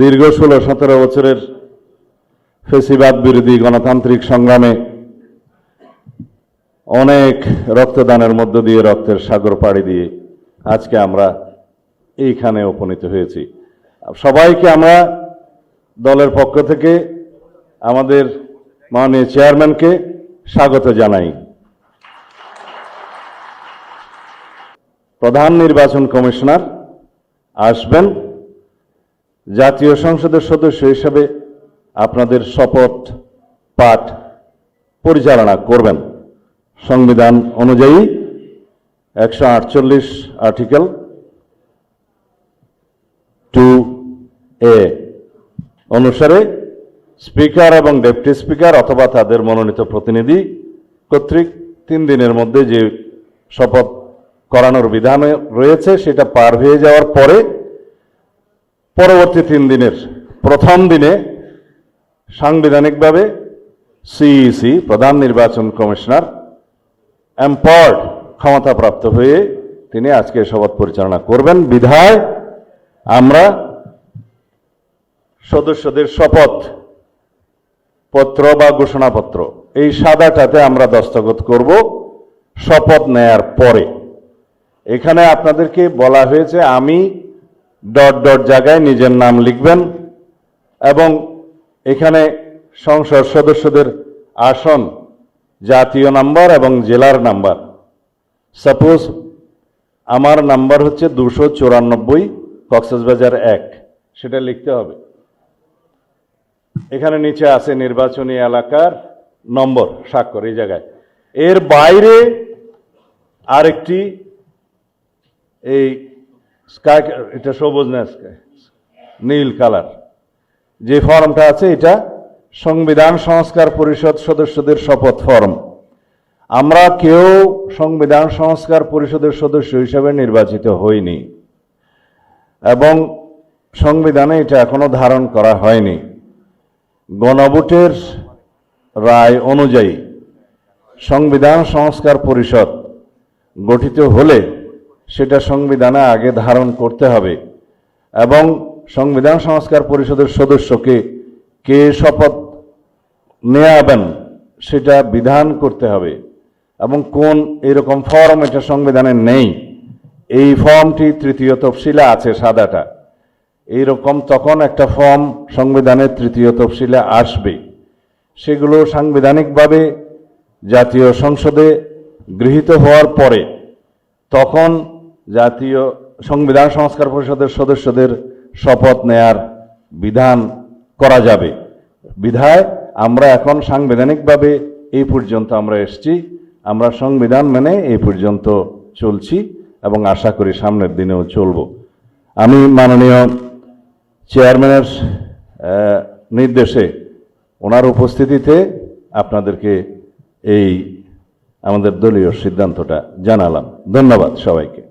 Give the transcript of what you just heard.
দীর্ঘ 16-17 বছরের ফেসিবাদ বিরোধী গণতান্ত্রিক সংগ্রামে অনেক রক্তদানের মধ্য দিয়ে রক্তের সাগর পাড়ি দিয়ে আজকে আমরা এইখানে উপনীত হয়েছি। সবাইকে আমরা দলের পক্ষ থেকে আমাদের মাননীয় চেয়ারম্যানকে স্বাগত জানাই। প্রধান নির্বাচন কমিশনার আসবেন, জাতীয় সংসদের সদস্য হিসেবে আপনাদের শপথ পাঠ পরিচালনা করবেন সংবিধান অনুযায়ী 148 আর্টিকেল 2A অনুসারে স্পিকার এবং ডেপুটি স্পিকার অথবা তাদের মনোনীত প্রতিনিধি কর্তৃক 3 দিনের মধ্যে যে শপথ করানোর বিধান রয়েছে সেটা পার হয়ে যাওয়ার পরে পরবর্তী 3 দিনের প্রথম দিনে সাংবিধানিকভাবে সিইসি প্রধান নির্বাচন কমিশনার এম্পাওয়ার্ড ক্ষমতাপ্রাপ্ত হয়ে তিনি আজকে শপথ পরিচালনা করবেন। বিধায় আমরা সদস্যদের শপথ পত্র বা ঘোষণাপত্র এই সাদাটাতে আমরা দস্তখত করব শপথ নেয়ার পরে। এখানে আপনাদেরকে বলা হয়েছে আমি ... জায়গায় নিজের নাম লিখবেন এবং এখানে সংসদ সদস্যদের আসন, জাতীয় নাম্বার এবং জেলার নাম্বার। সাপোজ আমার নাম্বার হচ্ছে 294 কক্সবাজার 1, সেটা লিখতে হবে। এখানে নিচে আছে নির্বাচনী এলাকার নম্বর, স্বাক্ষর এই জায়গায়। এর বাইরে আরেকটি এই স্কাই, এটা সবুজ না স্কাই, নীল কালার যে ফর্মটা আছে এটা সংবিধান সংস্কার পরিষদ সদস্যদের শপথ ফর্ম। আমরা কেউ সংবিধান সংস্কার পরিষদের সদস্য হিসেবে নির্বাচিত হইনি এবং সংবিধানে এটা এখনো ধারণ করা হয়নি। গণভোটের রায় অনুযায়ী সংবিধান সংস্কার পরিষদ গঠিত হলে সেটা সংবিধানে আগে ধারণ করতে হবে এবং সংবিধান সংস্কার পরিষদের সদস্যকে কে শপথ নেওয়াবেন সেটা বিধান করতে হবে এবং কোন এরকম ফর্ম এটা সংবিধানে নেই। এই ফর্মটি 3য় তফসিলে আছে, সাদাটা এইরকম। তখন একটা ফর্ম সংবিধানের 3য় তফসিলে আসবে, সেগুলো সাংবিধানিকভাবে জাতীয় সংসদে গৃহীত হওয়ার পরে তখন জাতীয় সংবিধান সংস্কার পরিষদের সদস্যদের শপথ নেয়ার বিধান করা যাবে। বিধায় আমরা এখন সাংবিধানিকভাবে এই পর্যন্ত আমরা এসেছি, আমরা সংবিধান মেনে এই পর্যন্ত চলছি এবং আশা করি সামনের দিনেও চলব। আমি মাননীয় চেয়ারম্যানের নির্দেশে ওনার উপস্থিতিতে আপনাদেরকে এই আমাদের দলীয় সিদ্ধান্তটা জানালাম। ধন্যবাদ সবাইকে।